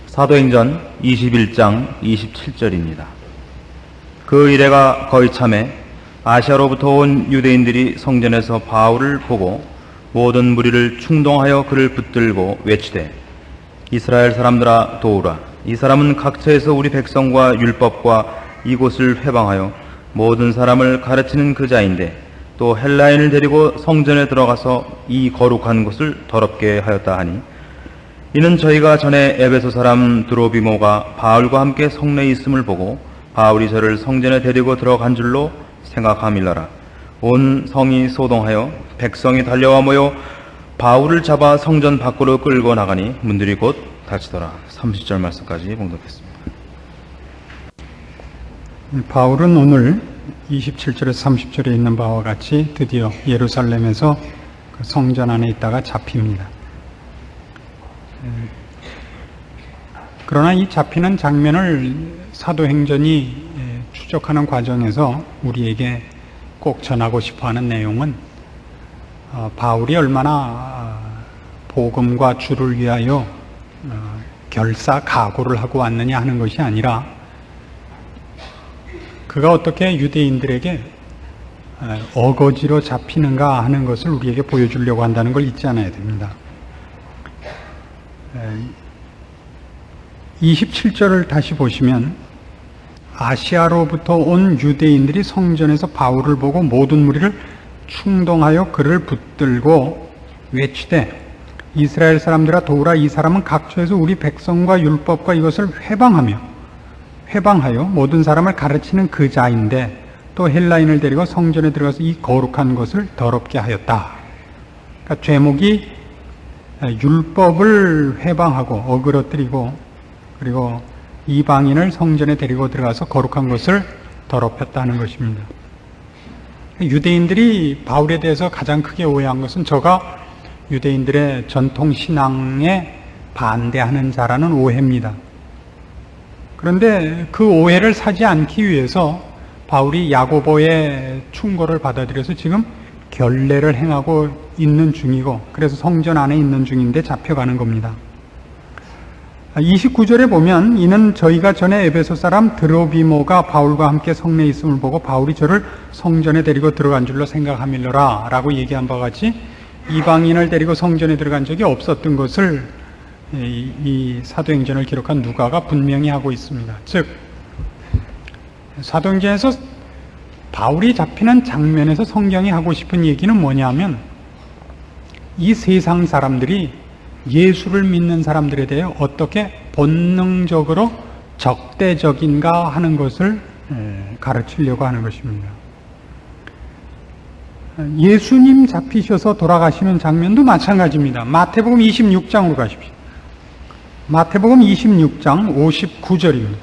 사도행전 21장 27절입니다. 그 이래가 거의 참에 아시아로부터 온 유대인들이 성전에서 바울을 보고 모든 무리를 충동하여 그를 붙들고 외치되 이스라엘 사람들아 도우라. 이 사람은 각처에서 우리 백성과 율법과 이곳을 회방하여 모든 사람을 가르치는 그 자인데 또 헬라인을 데리고 성전에 들어가서 이 거룩한 곳을 더럽게 하였다 하니, 이는 저희가 전에 에베소 사람 드로비모가 바울과 함께 성내에 있음을 보고 바울이 저를 성전에 데리고 들어간 줄로 생각함일러라. 온 성이 소동하여 백성이 달려와 모여 바울을 잡아 성전 밖으로 끌고 나가니 문들이 곧 닫히더라. 30절 말씀까지 봉독했습니다. 바울은 오늘 27절에서 30절에 있는 바와 같이 드디어 예루살렘에서 그 성전 안에 있다가 잡힙니다. 그러나 이 잡히는 장면을 사도행전이 추적하는 과정에서 우리에게 꼭 전하고 싶어하는 내용은 바울이 얼마나 복음과 주를 위하여 결사각오를 하고 왔느냐 하는 것이 아니라 그가 어떻게 유대인들에게 어거지로 잡히는가 하는 것을 우리에게 보여주려고 한다는 걸 잊지 않아야 됩니다. 27절을 다시 보시면 아시아로부터 온 유대인들이 성전에서 바울을 보고 모든 무리를 충동하여 그를 붙들고 외치되 이스라엘 사람들아 도우라. 이 사람은 각처에서 우리 백성과 율법과 이것을 회방하여 모든 사람을 가르치는 그 자인데 또 헬라인을 데리고 성전에 들어가서 이 거룩한 것을 더럽게 하였다. 그러니까 제목이 율법을 회방하고 어그러뜨리고 그리고 이방인을 성전에 데리고 들어가서 거룩한 것을 더럽혔다는 것입니다. 유대인들이 바울에 대해서 가장 크게 오해한 것은 저가 유대인들의 전통 신앙에 반대하는 자라는 오해입니다. 그런데 그 오해를 사지 않기 위해서 바울이 야고보의 충고를 받아들여서 지금 결례를 행하고 있는 중이고, 그래서 성전 안에 있는 중인데 잡혀가는 겁니다. 29절에 보면 이는 저희가 전에 에베소 사람 드로비모가 바울과 함께 성내에 있음을 보고 바울이 저를 성전에 데리고 들어간 줄로 생각함일러라 라고 얘기한 바와 같이 이방인을 데리고 성전에 들어간 적이 없었던 것을 이 사도행전을 기록한 누가가 분명히 하고 있습니다. 즉 사도행전에서 바울이 잡히는 장면에서 성경이 하고 싶은 얘기는 뭐냐면 이 세상 사람들이 예수를 믿는 사람들에 대해 어떻게 본능적으로 적대적인가 하는 것을 가르치려고 하는 것입니다. 예수님 잡히셔서 돌아가시는 장면도 마찬가지입니다. 마태복음 26장으로 가십시오. 마태복음 26장 59절입니다.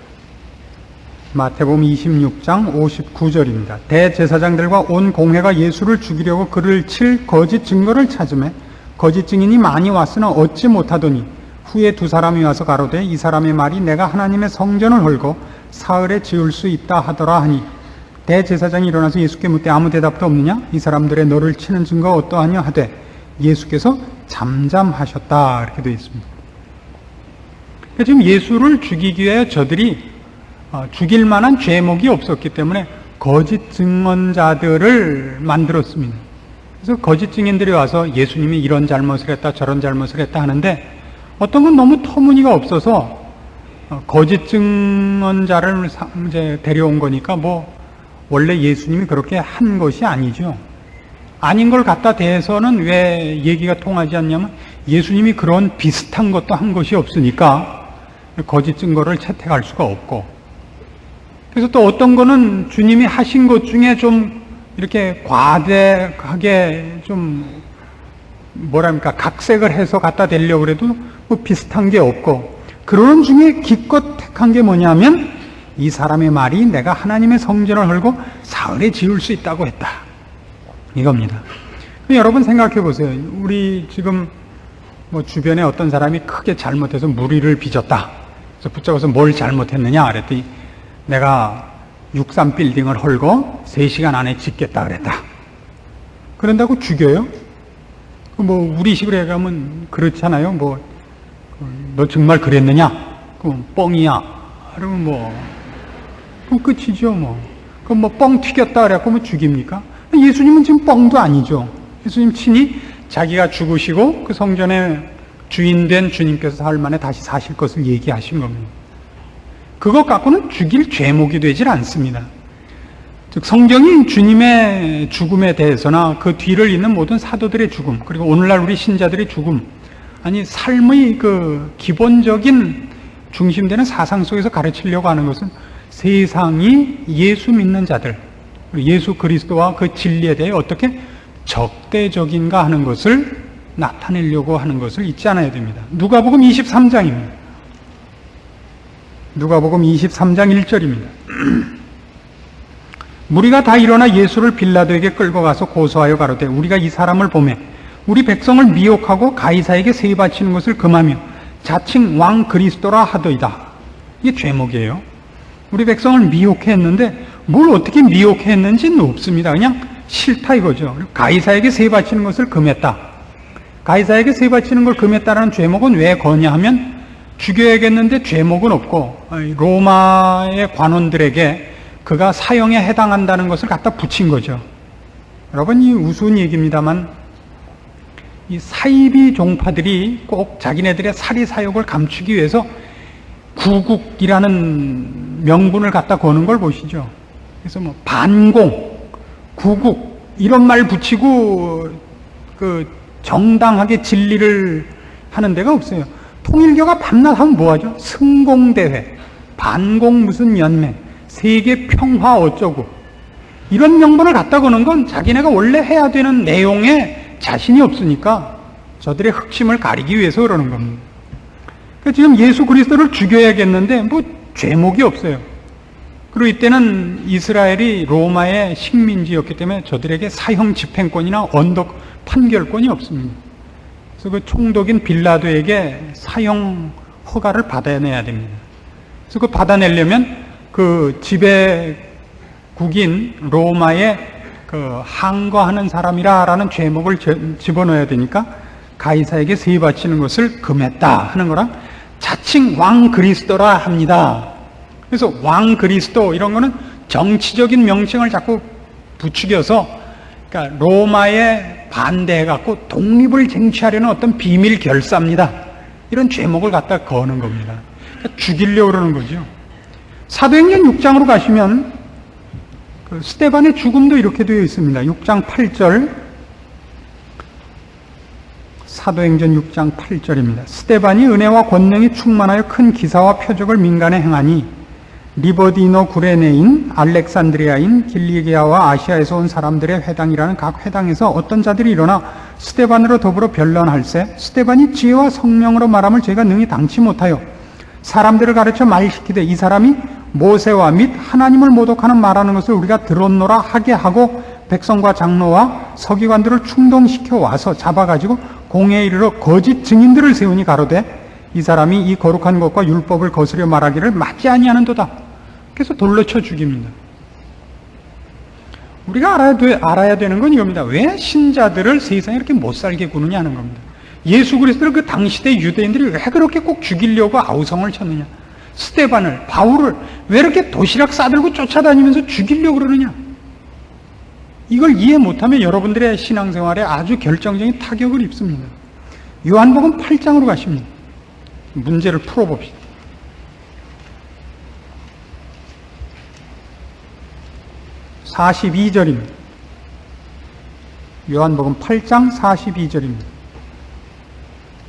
마태복음 26장 59절입니다. 대제사장들과 온 공회가 예수를 죽이려고 그를 칠 거짓 증거를 찾으매 거짓 증인이 많이 왔으나 얻지 못하더니 후에 두 사람이 와서 가로되 이 사람의 말이 내가 하나님의 성전을 헐고 사흘에 지을 수 있다 하더라 하니 대제사장이 일어나서 예수께 묻되 아무 대답도 없느냐? 이 사람들의 너를 치는 증거가 어떠하냐 하되 예수께서 잠잠하셨다 이렇게 되어 있습니다. 지금 예수를 죽이기 위해 저들이 죽일 만한 죄목이 없었기 때문에 거짓 증언자들을 만들었습니다. 그래서 거짓 증인들이 와서 예수님이 이런 잘못을 했다 저런 잘못을 했다 하는데 어떤 건 너무 터무니가 없어서 거짓 증언자를 이제 데려온 거니까 원래 예수님이 그렇게 한 것이 아니죠. 아닌 걸 갖다 대해서는 왜 얘기가 통하지 않냐면 예수님이 그런 비슷한 것도 한 것이 없으니까 거짓 증거를 채택할 수가 없고, 그래서 또 어떤 거는 주님이 하신 것 중에 좀 이렇게 과대하게 좀 각색을 해서 갖다 대려고 그래도 비슷한 게 없고, 그런 중에 기껏 택한 게 뭐냐면 이 사람의 말이 내가 하나님의 성전을 헐고 사흘에 지을 수 있다고 했다 이겁니다. 여러분 생각해 보세요. 우리 지금 주변에 어떤 사람이 크게 잘못해서 무리를 빚었다. 그래서 붙잡아서 뭘 잘못했느냐 그랬더니 내가 63빌딩을 헐고 3시간 안에 짓겠다 그랬다. 그런다고 죽여요? 우리 식으로 얘기하면 그렇잖아요. 너 정말 그랬느냐? 그럼 뻥이야. 그러면 뭐, 그럼 끝이죠, 뭐. 그럼 뭐 뻥 튀겼다 그래갖고 뭐 죽입니까? 예수님은 지금 뻥도 아니죠. 예수님 친히 자기가 죽으시고 그 성전의 주인된 주님께서 사흘 만에 다시 사실 것을 얘기하신 겁니다. 그것 갖고는 죽일 죄목이 되질 않습니다. 즉 성경이 주님의 죽음에 대해서나 그 뒤를 잇는 모든 사도들의 죽음, 그리고 오늘날 우리 신자들의 죽음, 아니 삶의 그 기본적인 중심되는 사상 속에서 가르치려고 하는 것은 세상이 예수 믿는 자들, 예수 그리스도와 그 진리에 대해 어떻게 적대적인가 하는 것을 나타내려고 하는 것을 잊지 않아야 됩니다. 누가복음 23장입니다. 누가복음 23장 1절입니다. 무리가 다 일어나 예수를 빌라도에게 끌고 가서 고소하여 가로되 우리가 이 사람을 보매 우리 백성을 미혹하고 가이사에게 세이 바치는 것을 금하며 자칭 왕 그리스도라 하더이다. 이게 죄목이에요. 우리 백성을 미혹했는데 뭘 어떻게 미혹했는지는 없습니다. 그냥 싫다 이거죠. 가이사에게 세이 바치는 것을 금했다. 가이사에게 세이 바치는 걸 금했다라는 죄목은 왜 거냐 하면 죽여야겠는데 죄목은 없고 로마의 관원들에게 그가 사형에 해당한다는 것을 갖다 붙인 거죠. 여러분, 이 우스운 얘기입니다만 이 사이비 종파들이 꼭 자기네들의 사리사욕을 감추기 위해서 구국이라는 명분을 갖다 거는 걸 보시죠. 그래서 뭐 반공, 구국 이런 말 붙이고 그 정당하게 진리를 하는 데가 없어요. 통일교가 밤낮 하면 뭐하죠? 승공대회, 반공 무슨 연맹, 세계 평화 어쩌고 이런 명분을 갖다 거는 건 자기네가 원래 해야 되는 내용에 자신이 없으니까 저들의 흑심을 가리기 위해서 그러는 겁니다. 그러니까 지금 예수 그리스도를 죽여야겠는데 뭐 죄목이 없어요. 그리고 이때는 이스라엘이 로마의 식민지였기 때문에 저들에게 사형 집행권이나 언덕 판결권이 없습니다. 그래서 그 총독인 빌라도에게 사형 허가를 받아내야 됩니다. 그래서 그 받아내려면 그 지배국인 로마의 그 항거하는 사람이라라는 죄목을 집어넣어야 되니까 가이사에게 세이 바치는 것을 금했다 하는 거랑 자칭 왕 그리스도라 합니다. 그래서 왕 그리스도 이런 거는 정치적인 명칭을 자꾸 부추겨서 그러니까 로마에 반대해갖고 독립을 쟁취하려는 어떤 비밀 결사입니다. 이런 죄목을 갖다 거는 겁니다. 그러니까 죽이려고 그러는 거죠. 사도행전 6장으로 가시면 그 스데반의 죽음도 이렇게 되어 있습니다. 6장 8절, 사도행전 6장 8절입니다. 스데반이 은혜와 권능이 충만하여 큰 기사와 표적을 민간에 행하니 리버디노 구레네인, 알렉산드리아인, 길리기아와 아시아에서 온 사람들의 회당이라는 각 회당에서 어떤 자들이 일어나 스데반으로 더불어 변론할세 스데반이 지혜와 성령으로 말함을 저희가 능히 당치 못하여 사람들을 가르쳐 말시키되 이 사람이 모세와 및 하나님을 모독하는 말하는 것을 우리가 들었노라 하게 하고 백성과 장로와 서기관들을 충동시켜 와서 잡아가지고 공회에 이르러 거짓 증인들을 세우니 가로되 이 사람이 이 거룩한 것과 율법을 거스려 말하기를 맞지 아니하는도다. 그래서 돌로 쳐 죽입니다. 우리가 알아야 되는 건 이겁니다. 왜 신자들을 세상에 이렇게 못살게 구느냐 하는 겁니다. 예수 그리스도를 그 당시대 유대인들이 왜 그렇게 꼭 죽이려고 아우성을 쳤느냐. 스데반을, 바울을 왜 이렇게 도시락 싸들고 쫓아다니면서 죽이려고 그러느냐. 이걸 이해 못하면 여러분들의 신앙생활에 아주 결정적인 타격을 입습니다. 요한복음 8장으로 가십니다. 문제를 풀어봅시다. (42절입니다) 요한복음 8장 42절입니다.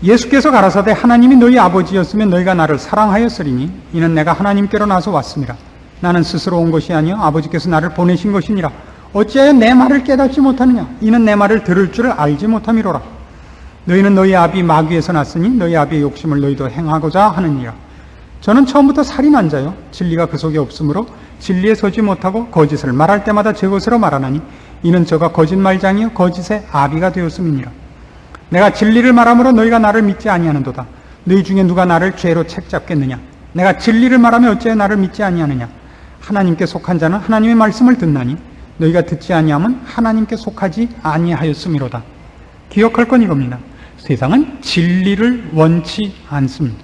예수께서 가라사대 하나님이 너희 아버지였으면 너희가 나를 사랑하였으리니 이는 내가 하나님께로 나서 왔습니다. 나는 스스로 온 것이 아니요 아버지께서 나를 보내신 것이니라. 어찌하여 내 말을 깨닫지 못하느냐. 이는 내 말을 들을 줄을 알지 못함이로라. 너희는 너희 아비 마귀에서 났으니 너희 아비의 욕심을 너희도 행하고자 하느니라. 저는 처음부터 살인한 자요 진리가 그 속에 없으므로 진리에 서지 못하고 거짓을 말할 때마다 제 것으로 말하나니 이는 저가 거짓말장이요 거짓의 아비가 되었음이니라. 내가 진리를 말함으로 너희가 나를 믿지 아니하는도다. 너희 중에 누가 나를 죄로 책잡겠느냐. 내가 진리를 말하면 어찌하여 나를 믿지 아니하느냐. 하나님께 속한 자는 하나님의 말씀을 듣나니 너희가 듣지 아니하면 하나님께 속하지 아니하였음이로다. 기억할 건 이겁니다. 세상은 진리를 원치 않습니다.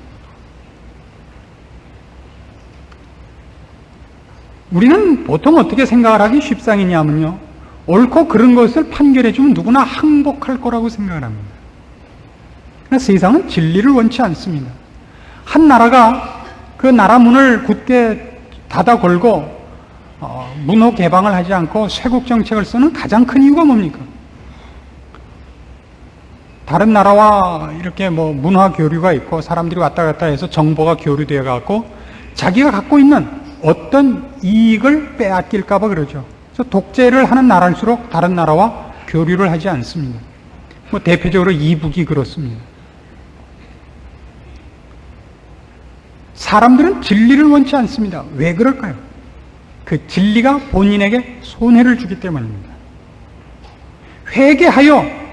우리는 보통 어떻게 생각을 하기 쉽상이냐면요, 옳고 그른 것을 판결해주면 누구나 항복할 거라고 생각을 합니다. 그러나 세상은 진리를 원치 않습니다. 한 나라가 그 나라 문을 굳게 닫아 걸고 문호 개방을 하지 않고 쇄국 정책을 쓰는 가장 큰 이유가 뭡니까? 다른 나라와 이렇게 문화 교류가 있고 사람들이 왔다 갔다 해서 정보가 교류되어 갖고 자기가 갖고 있는 어떤 이익을 빼앗길까 봐 그러죠. 그래서 독재를 하는 나라일수록 다른 나라와 교류를 하지 않습니다. 대표적으로 이북이 그렇습니다. 사람들은 진리를 원치 않습니다. 왜 그럴까요? 그 진리가 본인에게 손해를 주기 때문입니다. 회개하여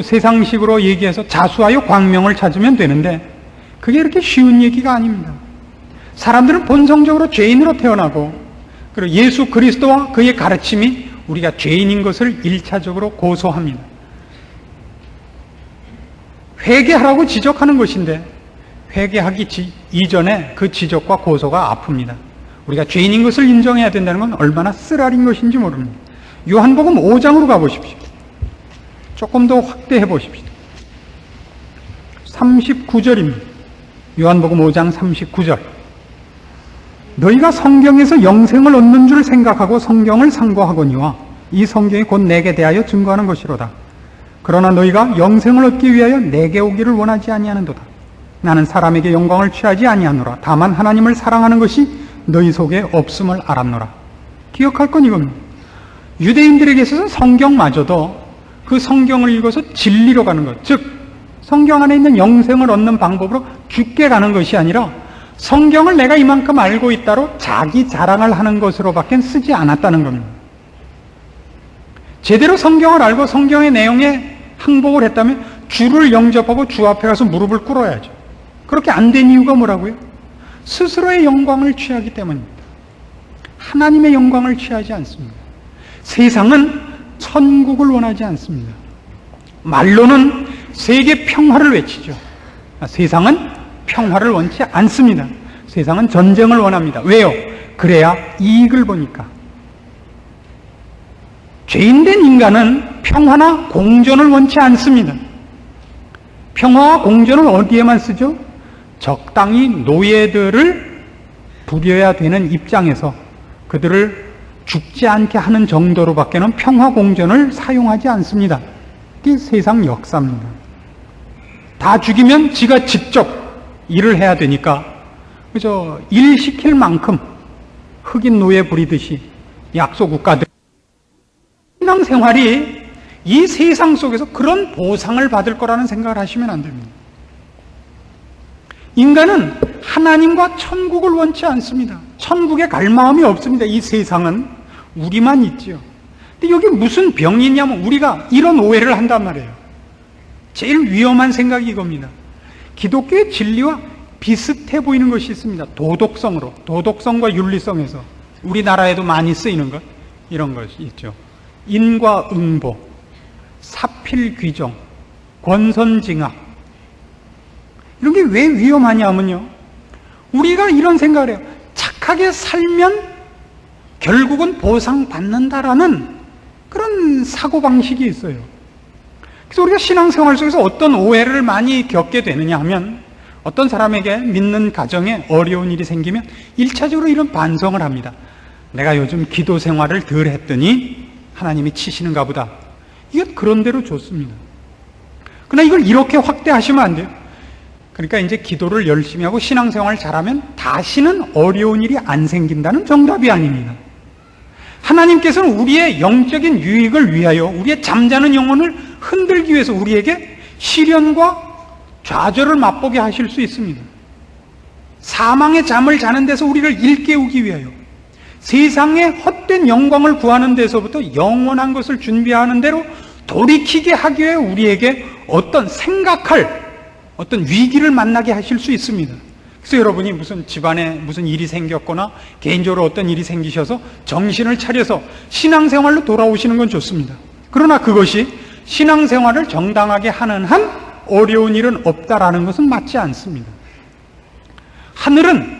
세상식으로 얘기해서 자수하여 광명을 찾으면 되는데 그게 이렇게 쉬운 얘기가 아닙니다. 사람들은 본성적으로 죄인으로 태어나고 그리고 예수 그리스도와 그의 가르침이 우리가 죄인인 것을 1차적으로 고소합니다. 회개하라고 지적하는 것인데 회개하기 이전에 그 지적과 고소가 아픕니다. 우리가 죄인인 것을 인정해야 된다는 건 얼마나 쓰라린 것인지 모릅니다. 요한복음 5장으로 가보십시오. 조금 더 확대해 보십시오. 39절입니다. 요한복음 5장 39절. 너희가 성경에서 영생을 얻는 줄 생각하고 성경을 상고하거니와 이 성경이 곧 내게 대하여 증거하는 것이로다. 그러나 너희가 영생을 얻기 위하여 내게 오기를 원하지 아니하는도다. 나는 사람에게 영광을 취하지 아니하노라. 다만 하나님을 사랑하는 것이 너희 속에 없음을 알았노라. 기억할 건 이겁니다. 유대인들에게 있어서 성경마저도 그 성경을 읽어서 진리로 가는 것, 즉 성경 안에 있는 영생을 얻는 방법으로 죽게 가는 것이 아니라 성경을 내가 이만큼 알고 있다로 자기 자랑을 하는 것으로밖에 쓰지 않았다는 겁니다. 제대로 성경을 알고 성경의 내용에 항복을 했다면 주를 영접하고 주 앞에 가서 무릎을 꿇어야죠. 그렇게 안 된 이유가 뭐라고요? 스스로의 영광을 취하기 때문입니다. 하나님의 영광을 취하지 않습니다. 세상은 천국을 원하지 않습니다. 말로는 세계 평화를 외치죠. 세상은 평화를 원치 않습니다. 세상은 전쟁을 원합니다. 왜요? 그래야 이익을 보니까. 죄인된 인간은 평화나 공존을 원치 않습니다. 평화와 공존을 어디에만 쓰죠? 적당히 노예들을 부려야 되는 입장에서 그들을 죽지 않게 하는 정도로밖에는 평화 공존을 사용하지 않습니다. 이게 세상 역사입니다. 다 죽이면 지가 직접 일을 해야 되니까 그저 일 시킬 만큼 흑인 노예 부리듯이 약소국가들 신앙생활이 이 세상 속에서 그런 보상을 받을 거라는 생각을 하시면 안 됩니다. 인간은 하나님과 천국을 원치 않습니다. 천국에 갈 마음이 없습니다. 이 세상은 우리만 있지요. 근데 여기 무슨 병이 있냐면 우리가 이런 오해를 한단 말이에요. 제일 위험한 생각이 이겁니다. 기독교의 진리와 비슷해 보이는 것이 있습니다. 도덕성으로, 도덕성과 윤리성에서 우리나라에도 많이 쓰이는 것, 이런 것이 있죠. 인과응보, 사필귀정, 권선징악. 이런 게 왜 위험하냐면요, 우리가 이런 생각을 해요. 착하게 살면 결국은 보상받는다라는 그런 사고방식이 있어요. 그래서 우리가 신앙생활 속에서 어떤 오해를 많이 겪게 되느냐 하면, 어떤 사람에게 믿는 가정에 어려운 일이 생기면 1차적으로 이런 반성을 합니다. 내가 요즘 기도 생활을 덜 했더니 하나님이 치시는가 보다. 이건 그런대로 좋습니다. 그러나 이걸 이렇게 확대하시면 안 돼요. 그러니까 이제 기도를 열심히 하고 신앙생활을 잘하면 다시는 어려운 일이 안 생긴다는 정답이 아닙니다. 하나님께서는 우리의 영적인 유익을 위하여 우리의 잠자는 영혼을 흔들기 위해서 우리에게 시련과 좌절을 맛보게 하실 수 있습니다. 사망의 잠을 자는 데서 우리를 일깨우기 위하여, 세상의 헛된 영광을 구하는 데서부터 영원한 것을 준비하는 대로 돌이키게 하기 위해 우리에게 어떤 생각할 어떤 위기를 만나게 하실 수 있습니다. 그래서 여러분이 무슨 집안에 무슨 일이 생겼거나 개인적으로 어떤 일이 생기셔서 정신을 차려서 신앙생활로 돌아오시는 건 좋습니다. 그러나 그것이 신앙생활을 정당하게 하는 한 어려운 일은 없다라는 것은 맞지 않습니다. 하늘은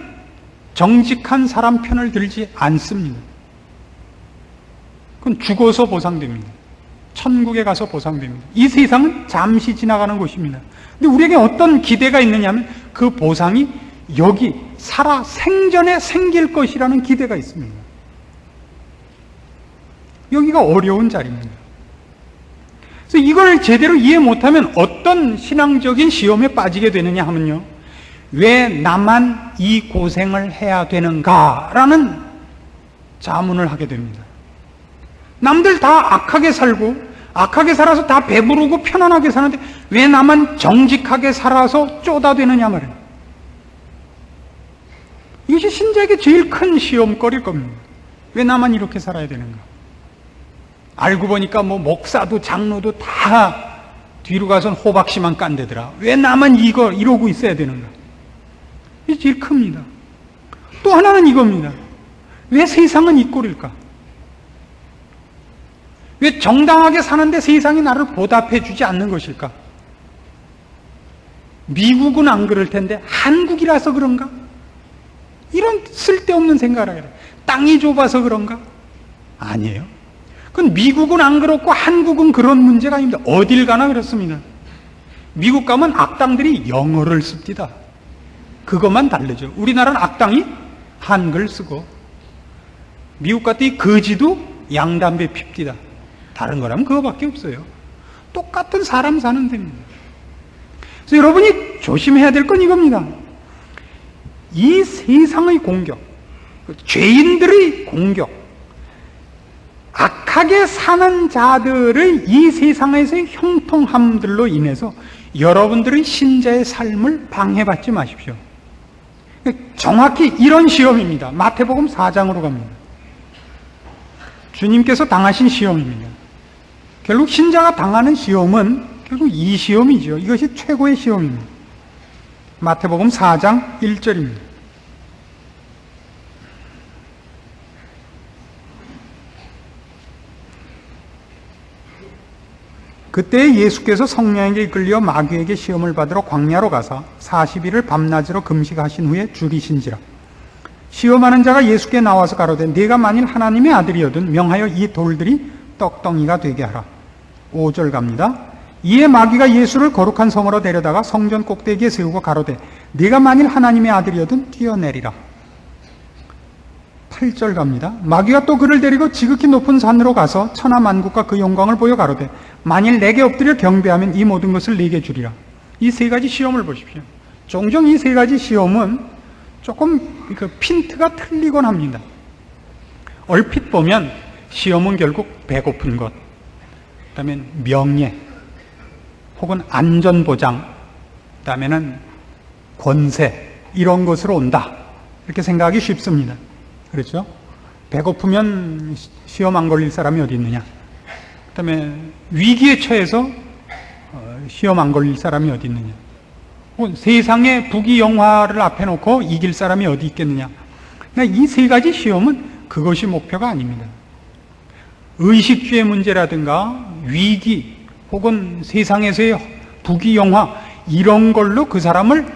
정직한 사람 편을 들지 않습니다. 그건 죽어서 보상됩니다. 천국에 가서 보상됩니다. 이 세상은 잠시 지나가는 곳입니다. 근데 우리에게 어떤 기대가 있느냐면 그 보상이 여기 살아 생전에 생길 것이라는 기대가 있습니다. 여기가 어려운 자리입니다. 그래서 이걸 제대로 이해 못하면 어떤 신앙적인 시험에 빠지게 되느냐 하면요, 왜 나만 이 고생을 해야 되는가라는 자문을 하게 됩니다. 남들 다 악하게 살고 악하게 살아서 다 배부르고 편안하게 사는데 왜 나만 정직하게 살아서 쪼다되느냐 말이에요. 이것이 신자에게 제일 큰 시험거리일 겁니다. 왜 나만 이렇게 살아야 되는가? 알고 보니까 뭐 목사도 장로도 다 뒤로 가선 호박씨만 깐대더라. 왜 나만 이러고 있어야 되는가? 이게 제일 큽니다. 또 하나는 이겁니다. 왜 세상은 이 꼴일까? 왜 정당하게 사는데 세상이 나를 보답해 주지 않는 것일까? 미국은 안 그럴 텐데 한국이라서 그런가? 이런 쓸데없는 생각을 해요. 땅이 좁아서 그런가? 아니에요. 그건 미국은 안 그렇고 한국은 그런 문제가 아닙니다. 어딜 가나 그렇습니다. 미국 가면 악당들이 영어를 씁니다. 그것만 다르죠. 우리나라는 악당이 한글 쓰고, 미국 같은 거지도 양담배 핍디다. 다른 거라면 그거밖에 없어요. 똑같은 사람 사는 데입니다. 그래서 여러분이 조심해야 될 건 이겁니다. 이 세상의 공격, 죄인들의 공격, 악하게 사는 자들의 이 세상에서의 형통함들로 인해서 여러분들의 신자의 삶을 방해받지 마십시오. 정확히 이런 시험입니다. 마태복음 4장으로 갑니다. 주님께서 당하신 시험입니다. 결국 신자가 당하는 시험은 결국 이 시험이죠. 이것이 최고의 시험입니다. 마태복음 4장 1절입니다. 그때 예수께서 성령에게 이끌려 마귀에게 시험을 받으러 광야로 가사 40일을 밤낮으로 금식하신 후에 죽이신지라. 시험하는 자가 예수께 나와서 가로되 네가 만일 하나님의 아들이거든 명하여 이 돌들이 떡덩이가 되게 하라. 5절 갑니다. 이에 마귀가 예수를 거룩한 성으로 데려다가 성전 꼭대기에 세우고 가로되 네가 만일 하나님의 아들이거든 뛰어내리라. 8절 갑니다. 마귀가 또 그를 데리고 지극히 높은 산으로 가서 천하 만국과 그 영광을 보여 가로되 만일 내게 엎드려 경배하면 이 모든 것을 네게 주리라. 이 세 가지 시험을 보십시오. 종종 이 세 가지 시험은 조금 그 핀트가 틀리곤 합니다. 얼핏 보면 시험은 결국 배고픈 것, 그 다음에 명예, 혹은 안전보장, 그 다음에는 권세, 이런 것으로 온다. 이렇게 생각하기 쉽습니다. 그렇죠? 배고프면 시험 안 걸릴 사람이 어디 있느냐? 그 다음에 위기에 처해서 시험 안 걸릴 사람이 어디 있느냐? 혹은 세상의 부귀영화를 앞에 놓고 이길 사람이 어디 있겠느냐? 그러니까 이 세 가지 시험은 그것이 목표가 아닙니다. 의식주의 문제라든가 위기 혹은 세상에서의 부귀영화 이런 걸로 그 사람을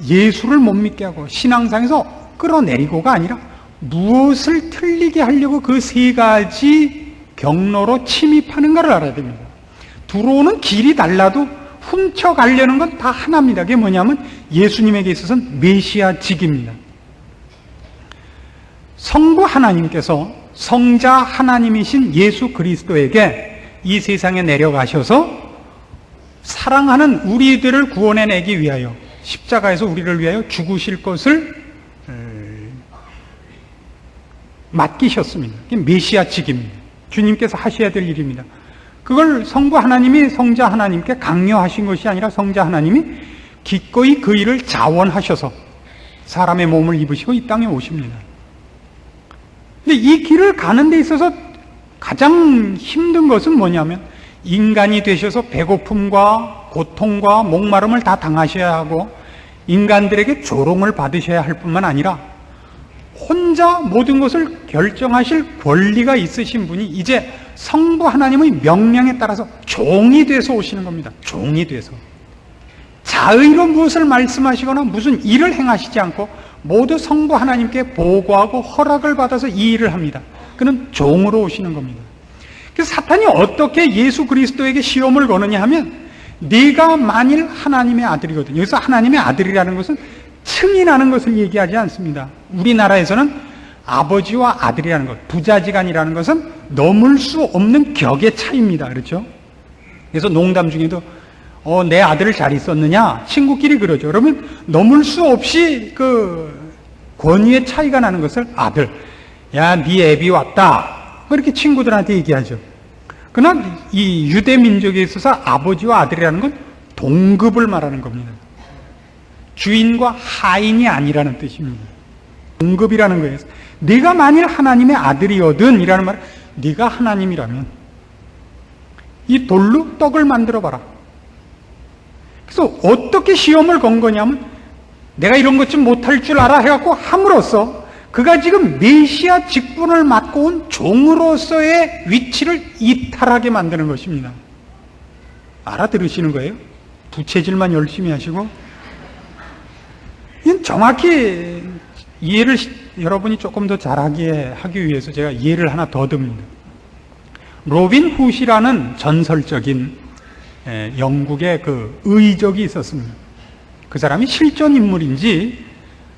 예수를 못 믿게 하고 신앙상에서 끌어내리고가 아니라 무엇을 틀리게 하려고 그 세 가지 경로로 침입하는가를 알아야 됩니다. 들어오는 길이 달라도 훔쳐가려는 건 다 하나입니다. 그게 뭐냐면 예수님에게 있어서는 메시아직입니다. 성부 하나님께서 성자 하나님이신 예수 그리스도에게 이 세상에 내려가셔서 사랑하는 우리들을 구원해내기 위하여 십자가에서 우리를 위하여 죽으실 것을 맡기셨습니다. 그게 메시아직입니다. 주님께서 하셔야 될 일입니다. 그걸 성부 하나님이 성자 하나님께 강요하신 것이 아니라 성자 하나님이 기꺼이 그 일을 자원하셔서 사람의 몸을 입으시고 이 땅에 오십니다. 근데 이 길을 가는 데 있어서 가장 힘든 것은 뭐냐면 인간이 되셔서 배고픔과 고통과 목마름을 다 당하셔야 하고 인간들에게 조롱을 받으셔야 할 뿐만 아니라 혼자 모든 것을 결정하실 권리가 있으신 분이 이제 성부 하나님의 명령에 따라서 종이 돼서 오시는 겁니다. 종이 돼서. 자의로 무엇을 말씀하시거나 무슨 일을 행하시지 않고 모두 성부 하나님께 보고하고 허락을 받아서 이 일을 합니다. 그는 종으로 오시는 겁니다. 그래서 사탄이 어떻게 예수 그리스도에게 시험을 거느냐 하면, 네가 만일 하나님의 아들이거든요. 여기서 하나님의 아들이라는 것은 승인하는 것을 얘기하지 않습니다. 우리나라에서는 아버지와 아들이라는 것, 부자지간이라는 것은 넘을 수 없는 격의 차이입니다. 그렇죠? 그래서 농담 중에도 내 아들을 잘 있었느냐? 친구끼리 그러죠. 그러면 넘을 수 없이 그 권위의 차이가 나는 것을 아들, 야, 네 애비 왔다, 뭐 이렇게 친구들한테 얘기하죠. 그러나 이 유대 민족에 있어서 아버지와 아들이라는 건 동급을 말하는 겁니다. 주인과 하인이 아니라는 뜻입니다. 동급이라는 거예요. 네가 만일 하나님의 아들이거든 이라는 말은, 네가 하나님이라면 이 돌로 떡을 만들어 봐라. 그래서 어떻게 시험을 건 거냐면, 내가 이런 것 좀 못할 줄 알아 해갖고 함으로써 그가 지금 메시아 직분을 맡고 온 종으로서의 위치를 이탈하게 만드는 것입니다. 알아들으시는 거예요? 부채질만 열심히 하시고. 이건 정확히 이해를 여러분이 조금 더 잘하게 하기 위해서 제가 예를 하나 더 듭니다. 로빈 훗이라는 전설적인 영국의 그 의적이 있었습니다. 그 사람이 실존 인물인지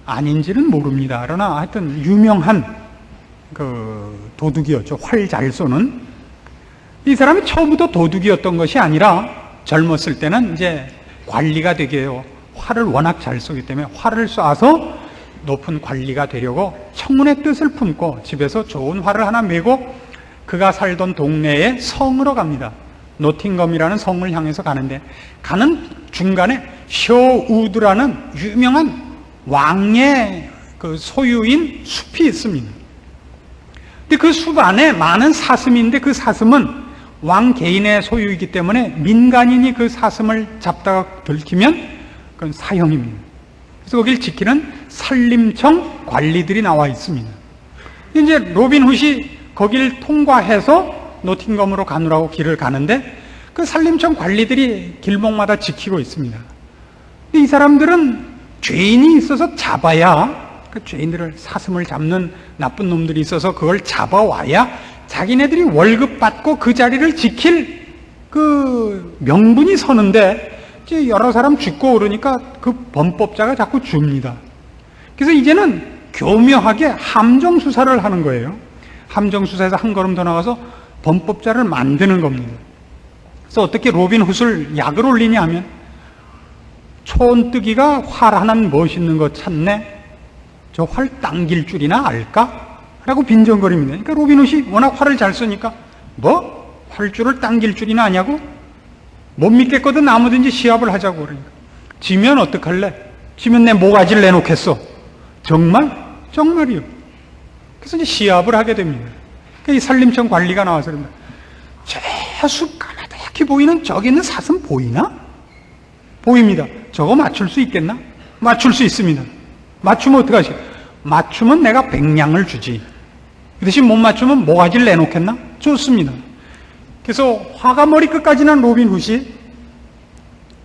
아닌지는 모릅니다. 그러나 하여튼 유명한 그 도둑이었죠. 활 잘 쏘는. 이 사람이 처음부터 도둑이었던 것이 아니라 젊었을 때는 이제 관리가 되게요. 활을 워낙 잘 쏘기 때문에 활을 쏴서 높은 관리가 되려고 청운의 뜻을 품고 집에서 좋은 활을 하나 메고 그가 살던 동네에 성으로 갑니다. 노팅검이라는 성을 향해서 가는데, 가는 중간에 셔우드라는 유명한 왕의 그 소유인 숲이 있습니다. 근데 그 숲 안에 많은 사슴이 있는데, 그 사슴은 왕 개인의 소유이기 때문에 민간인이 그 사슴을 잡다가 들키면 그건 사형입니다. 그래서 거길 지키는 산림청 관리들이 나와 있습니다. 이제 로빈 훗이 거길 통과해서 노팅검으로 가느라고 길을 가는데, 그 산림청 관리들이 길목마다 지키고 있습니다. 근데 이 사람들은 죄인이 있어서 잡아야, 그 죄인들을, 사슴을 잡는 나쁜 놈들이 있어서 그걸 잡아와야 자기네들이 월급 받고 그 자리를 지킬 그 명분이 서는데, 이제 여러 사람 죽고 그러니까 그 범법자가 자꾸 줍니다. 그래서 이제는 교묘하게 함정 수사를 하는 거예요. 함정 수사에서 한 걸음 더 나가서 범법자를 만드는 겁니다. 그래서 어떻게 로빈 훗을 약을 올리냐 하면, 촌뜨기가 활 하나 멋있는 거 찾네, 저 활 당길 줄이나 알까? 라고 빈정거립니다. 그러니까 로빈 훗이 워낙 활을 잘 쏘니까, 뭐? 활줄을 당길 줄이나 아냐고? 못 믿겠거든 아무든지 시합을 하자고. 그러니까 지면 어떡할래? 지면 내 모가지를 내놓겠어. 정말? 정말이요. 그래서 이제 시합을 하게 됩니다. 그러니까 이 산림청 관리가 나와서 그럽니다. 저 숲 까마득히 보이는 저기 있는 사슴 보이나? 보입니다. 저거 맞출 수 있겠나? 맞출 수 있습니다. 맞추면 어떡하지? 맞추면 내가 100냥을 주지. 그 대신 못 맞추면 모가지를 내놓겠나? 좋습니다. 그래서 화가 머리끝까지 난 로빈 훗이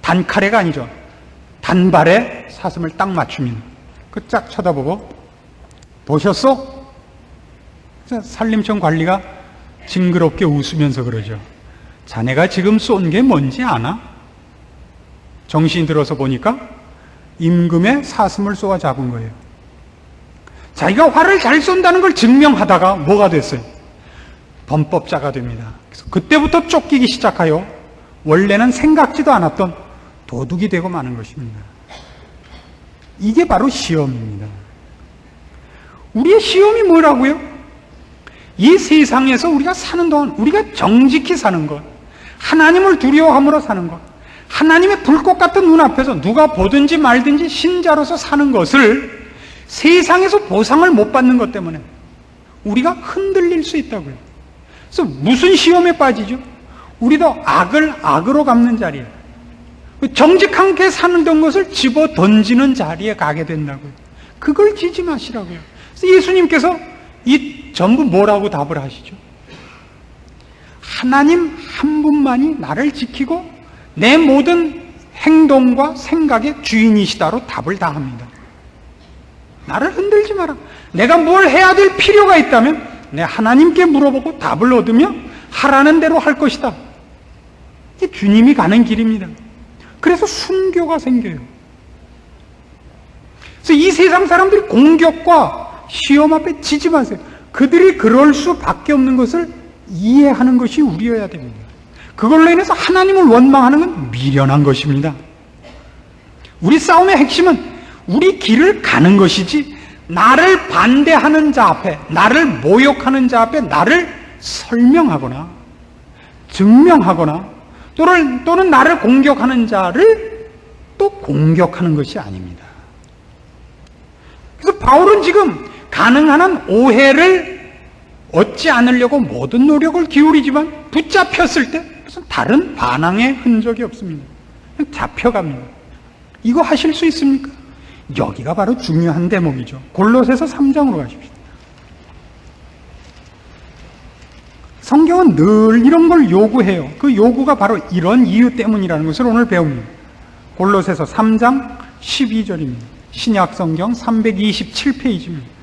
단칼에가 아니죠. 단발에 사슴을 딱 맞춥니다. 그 쫙 쳐다보고, 보셨어? 산림청 관리가 징그럽게 웃으면서 그러죠. 자네가 지금 쏜 게 뭔지 아나? 정신이 들어서 보니까 임금의 사슴을 쏘아 잡은 거예요. 자기가 활을 잘 쏜다는 걸 증명하다가 뭐가 됐어요? 범법자가 됩니다. 그래서 그때부터 쫓기기 시작하여 원래는 생각지도 않았던 도둑이 되고 마는 것입니다. 이게 바로 시험입니다. 우리의 시험이 뭐라고요? 이 세상에서 우리가 사는 동안 우리가 정직히 사는 것, 하나님을 두려워함으로 사는 것, 하나님의 불꽃 같은 눈앞에서 누가 보든지 말든지 신자로서 사는 것을 세상에서 보상을 못 받는 것 때문에 우리가 흔들릴 수 있다고요. 그래서 무슨 시험에 빠지죠? 우리도 악을 악으로 갚는 자리에, 정직하게 사는 것을 집어 던지는 자리에 가게 된다고요. 그걸 지지 마시라고요. 그래서 예수님께서 이 전부 뭐라고 답을 하시죠? 하나님 한 분만이 나를 지키고 내 모든 행동과 생각의 주인이시다로 답을 다 합니다. 나를 흔들지 마라. 내가 뭘 해야 될 필요가 있다면 내 하나님께 물어보고 답을 얻으며 하라는 대로 할 것이다. 이게 주님이 가는 길입니다. 그래서 순교가 생겨요. 그래서 이 세상 사람들이 공격과 시험 앞에 지지 마세요. 그들이 그럴 수밖에 없는 것을 이해하는 것이 우리여야 됩니다. 그걸로 인해서 하나님을 원망하는 건 미련한 것입니다. 우리 싸움의 핵심은 우리 길을 가는 것이지 나를 반대하는 자 앞에, 나를 모욕하는 자 앞에 나를 설명하거나 증명하거나 또는 나를 공격하는 자를 또 공격하는 것이 아닙니다. 그래서 바울은 지금 가능한 한 오해를 얻지 않으려고 모든 노력을 기울이지만 붙잡혔을 때 무슨 다른 반항의 흔적이 없습니다. 그냥 잡혀갑니다. 이거 하실 수 있습니까? 여기가 바로 중요한 대목이죠. 골로새서 3장으로 가십시오. 성경은 늘 이런 걸 요구해요. 그 요구가 바로 이런 이유 때문이라는 것을 오늘 배웁니다. 골로새서 3장 12절입니다. 신약 성경 327페이지입니다.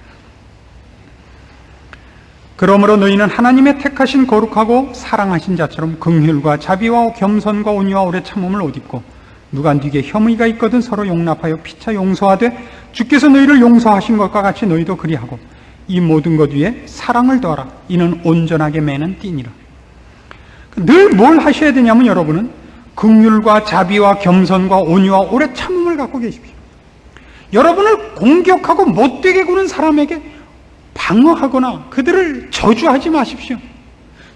그러므로 너희는 하나님의 택하신 거룩하고 사랑하신 자처럼 긍휼과 자비와 겸손과 온유와 오래 참음을 옷 입고 누가 네게 혐의가 있거든 서로 용납하여 피차 용서하되 주께서 너희를 용서하신 것과 같이 너희도 그리하고 이 모든 것 위에 사랑을 더하라. 이는 온전하게 매는 띠니라. 늘 뭘 하셔야 되냐면 여러분은 긍휼과 자비와 겸손과 온유와 오래 참음을 갖고 계십시오. 여러분을 공격하고 못되게 구는 사람에게 방어하거나 그들을 저주하지 마십시오.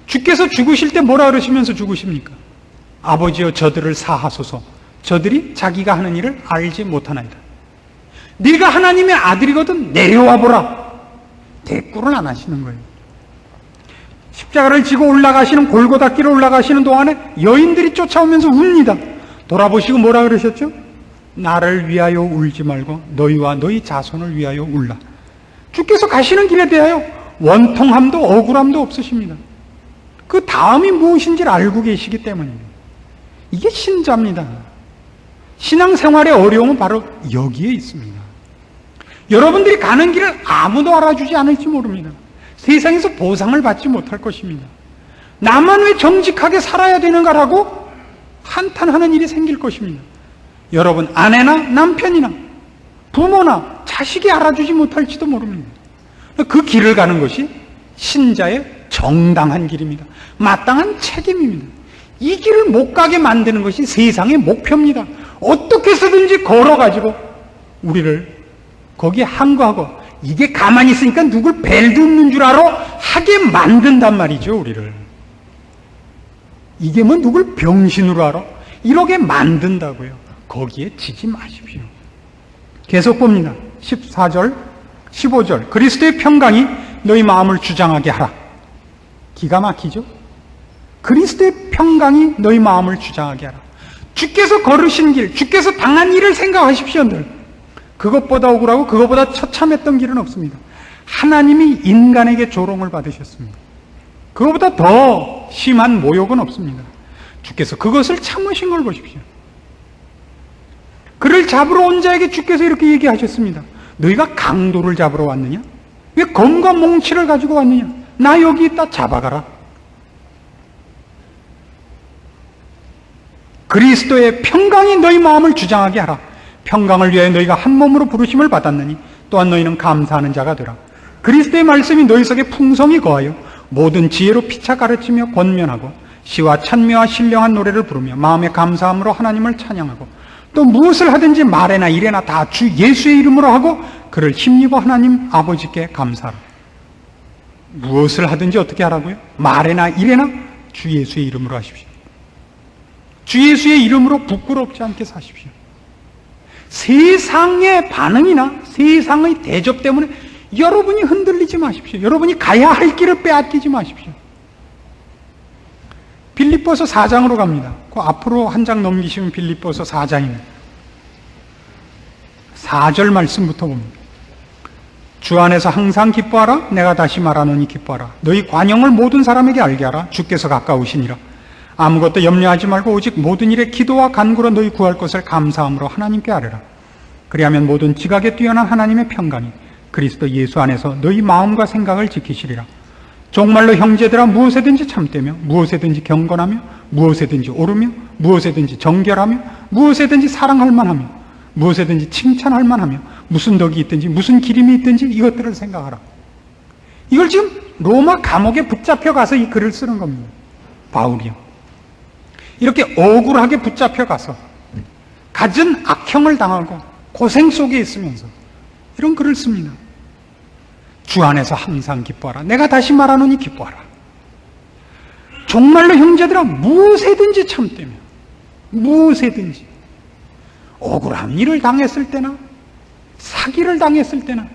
주께서 죽으실 때 뭐라 그러시면서 죽으십니까? 아버지여 저들을 사하소서. 저들이 자기가 하는 일을 알지 못하나이다. 네가 하나님의 아들이거든 내려와 보라. 대꾸를 안 하시는 거예요. 십자가를 지고 올라가시는 골고다 길을 올라가시는 동안에 여인들이 쫓아오면서 웁니다. 돌아보시고 뭐라 그러셨죠? 나를 위하여 울지 말고 너희와 너희 자손을 위하여 울라. 주께서 가시는 길에 대하여 원통함도 억울함도 없으십니다. 그 다음이 무엇인지를 알고 계시기 때문입니다. 이게 신자입니다. 신앙생활의 어려움은 바로 여기에 있습니다. 여러분들이 가는 길을 아무도 알아주지 않을지 모릅니다. 세상에서 보상을 받지 못할 것입니다. 나만 왜 정직하게 살아야 되는가라고 한탄하는 일이 생길 것입니다. 여러분 아내나 남편이나 부모나 자식이 알아주지 못할지도 모릅니다. 그 길을 가는 것이 신자의 정당한 길입니다. 마땅한 책임입니다. 이 길을 못 가게 만드는 것이 세상의 목표입니다. 어떻게 해서든지 걸어가지고 우리를 거기에 항거하고 이게 가만히 있으니까 누굴 벨도 없는 줄 알아 하게 만든단 말이죠. 우리를 이게 뭐 누굴 병신으로 알아 이러게 만든다고요. 거기에 지지 마십시오. 계속 봅니다. 14절 15절 그리스도의 평강이 너희 마음을 주장하게 하라. 기가 막히죠? 그리스도의 평강이 너희 마음을 주장하게 하라. 주께서 걸으신 길, 주께서 당한 일을 생각하십시오. 늘 그것보다 억울하고 그것보다 처참했던 길은 없습니다. 하나님이 인간에게 조롱을 받으셨습니다. 그것보다 더 심한 모욕은 없습니다. 주께서 그것을 참으신 걸 보십시오. 그를 잡으러 온 자에게 주께서 이렇게 얘기하셨습니다. 너희가 강도를 잡으러 왔느냐? 왜 검과 몽치를 가지고 왔느냐? 나 여기 있다 잡아가라. 그리스도의 평강이 너희 마음을 주장하게 하라. 평강을 위하여 너희가 한 몸으로 부르심을 받았느니 또한 너희는 감사하는 자가 되라. 그리스도의 말씀이 너희 속에 풍성히 거하여 모든 지혜로 피차 가르치며 권면하고 시와 찬미와 신령한 노래를 부르며 마음의 감사함으로 하나님을 찬양하고 또 무엇을 하든지 말에나 일에나 다 주 예수의 이름으로 하고 그를 힘입어 하나님 아버지께 감사하라. 무엇을 하든지 어떻게 하라고요? 말에나 일에나 주 예수의 이름으로 하십시오. 주 예수의 이름으로 부끄럽지 않게 사십시오. 세상의 반응이나 세상의 대접 때문에 여러분이 흔들리지 마십시오. 여러분이 가야 할 길을 빼앗기지 마십시오. 빌립보서 4장으로 갑니다. 그 앞으로 한 장 넘기시면 빌립보서 4장입니다. 4절 말씀부터 봅니다. 주 안에서 항상 기뻐하라. 내가 다시 말하노니 기뻐하라. 너희 관용을 모든 사람에게 알게 하라. 주께서 가까우시니라. 아무것도 염려하지 말고 오직 모든 일에 기도와 간구로 너희 구할 것을 감사함으로 하나님께 아뢰라. 그리하면 모든 지각에 뛰어난 하나님의 평강이 그리스도 예수 안에서 너희 마음과 생각을 지키시리라. 정말로 형제들아, 무엇에든지 참되며 무엇에든지 경건하며 무엇에든지 오르며 무엇에든지 정결하며 무엇에든지 사랑할 만하며 무엇에든지 칭찬할 만하며 무슨 덕이 있든지 무슨 기림이 있든지 이것들을 생각하라. 이걸 지금 로마 감옥에 붙잡혀 가서 이 글을 쓰는 겁니다. 바울이요. 이렇게 억울하게 붙잡혀 가서 갖은 악형을 당하고 고생 속에 있으면서 이런 글을 씁니다. 주 안에서 항상 기뻐하라. 내가 다시 말하노니 기뻐하라. 정말로 형제들아, 무엇에든지 참되며 무엇에든지 억울한 일을 당했을 때나 사기를 당했을 때나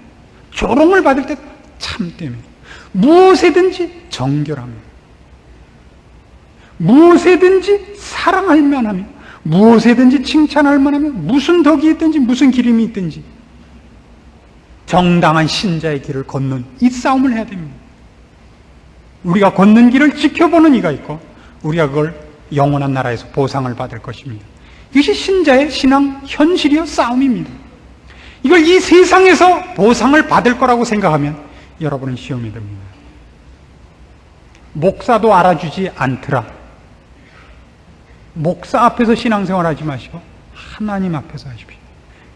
조롱을 받을 때 참되며 무엇에든지 정결하며 무엇에든지 사랑할 만하며 무엇에든지 칭찬할 만하며 무슨 덕이 있든지 무슨 기림이 있든지 정당한 신자의 길을 걷는 이 싸움을 해야 됩니다. 우리가 걷는 길을 지켜보는 이가 있고 우리가 그걸 영원한 나라에서 보상을 받을 것입니다. 이것이 신자의 신앙 현실이요 싸움입니다. 이걸 이 세상에서 보상을 받을 거라고 생각하면 여러분은 시험이 됩니다. 목사도 알아주지 않더라. 목사 앞에서 신앙생활 하지 마시고 하나님 앞에서 하십시오.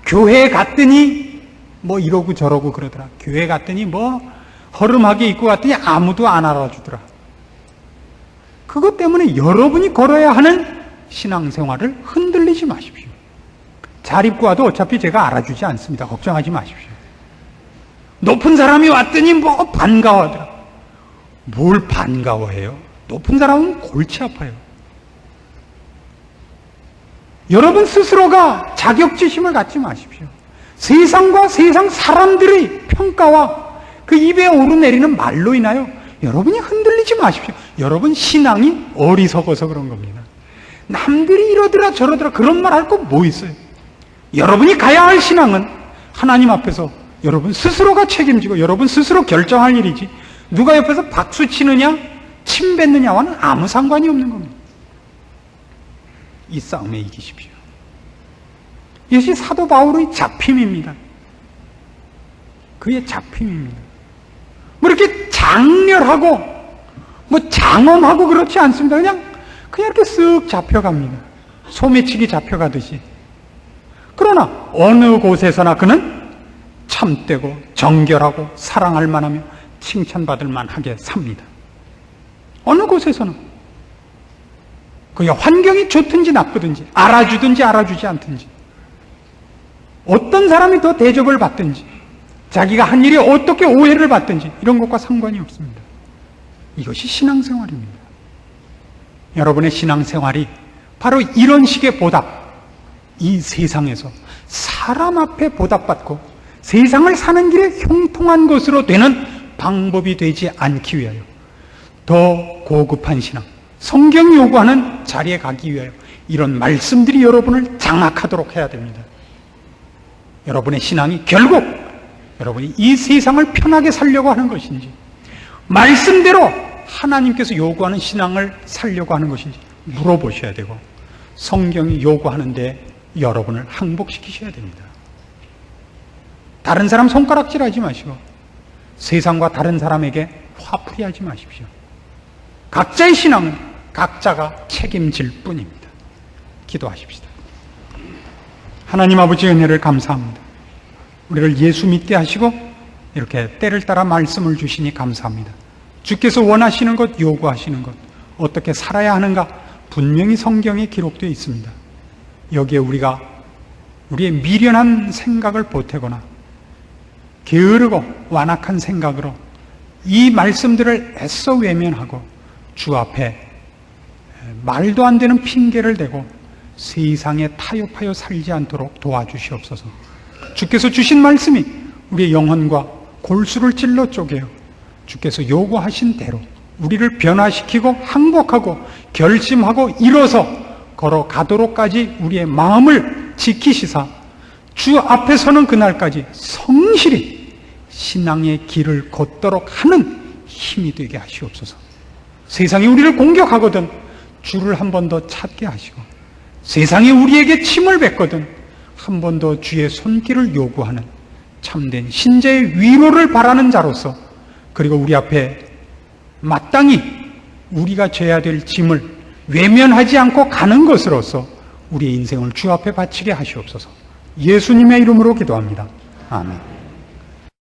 교회에 갔더니 뭐 이러고 저러고 그러더라. 교회 갔더니 뭐 허름하게 입고 갔더니 아무도 안 알아주더라. 그것 때문에 여러분이 걸어야 하는 신앙생활을 흔들리지 마십시오. 잘 입고 와도 어차피 제가 알아주지 않습니다. 걱정하지 마십시오. 높은 사람이 왔더니 뭐 반가워하더라. 뭘 반가워해요? 높은 사람은 골치 아파요. 여러분 스스로가 자격지심을 갖지 마십시오. 세상과 세상 사람들의 평가와 그 입에 오르내리는 말로 인하여 여러분이 흔들리지 마십시오. 여러분 신앙이 어리석어서 그런 겁니다. 남들이 이러더라 저러더라 그런 말 할 거 뭐 있어요? 여러분이 가야 할 신앙은 하나님 앞에서 여러분 스스로가 책임지고 여러분 스스로 결정할 일이지 누가 옆에서 박수 치느냐 침 뱉느냐와는 아무 상관이 없는 겁니다. 이 싸움에 이기십시오. 이것이 사도 바울의 잡힘입니다. 그의 잡힘입니다. 뭐 이렇게 장렬하고 뭐 장엄하고 그렇지 않습니다. 그냥 이렇게 쓱 잡혀갑니다. 소매치기 잡혀가듯이. 그러나 어느 곳에서나 그는 참되고 정결하고 사랑할 만하며 칭찬받을 만하게 삽니다. 어느 곳에서는 그의 환경이 좋든지 나쁘든지 알아주든지 알아주지 않든지 어떤 사람이 더 대접을 받든지 자기가 한 일이 어떻게 오해를 받든지 이런 것과 상관이 없습니다. 이것이 신앙생활입니다. 여러분의 신앙생활이 바로 이런 식의 보답, 이 세상에서 사람 앞에 보답받고 세상을 사는 길에 형통한 것으로 되는 방법이 되지 않기 위하여 더 고급한 신앙, 성경이 요구하는 자리에 가기 위하여 이런 말씀들이 여러분을 장악하도록 해야 됩니다. 여러분의 신앙이 결국 여러분이 이 세상을 편하게 살려고 하는 것인지 말씀대로 하나님께서 요구하는 신앙을 살려고 하는 것인지 물어보셔야 되고 성경이 요구하는데 여러분을 항복시키셔야 됩니다. 다른 사람 손가락질하지 마시고 세상과 다른 사람에게 화풀이하지 마십시오. 각자의 신앙은 각자가 책임질 뿐입니다. 기도하십시다. 하나님 아버지 은혜를 감사합니다. 우리를 예수 믿게 하시고 이렇게 때를 따라 말씀을 주시니 감사합니다. 주께서 원하시는 것, 요구하시는 것, 어떻게 살아야 하는가 분명히 성경에 기록되어 있습니다. 여기에 우리가 우리의 미련한 생각을 보태거나 게으르고 완악한 생각으로 이 말씀들을 애써 외면하고 주 앞에 말도 안 되는 핑계를 대고 세상에 타협하여 살지 않도록 도와주시옵소서. 주께서 주신 말씀이 우리의 영혼과 골수를 찔러 쪼개요 주께서 요구하신 대로 우리를 변화시키고 항복하고 결심하고 일어서 걸어가도록까지 우리의 마음을 지키시사 주 앞에 서는 그날까지 성실히 신앙의 길을 걷도록 하는 힘이 되게 하시옵소서. 세상이 우리를 공격하거든 주를 한 번 더 찾게 하시고 세상에 우리에게 침을 뱉거든 한 번 더 주의 손길을 요구하는 참된 신자의 위로를 바라는 자로서 그리고 우리 앞에 마땅히 우리가 져야 될 짐을 외면하지 않고 가는 것으로서 우리의 인생을 주 앞에 바치게 하시옵소서. 예수님의 이름으로 기도합니다. 아멘.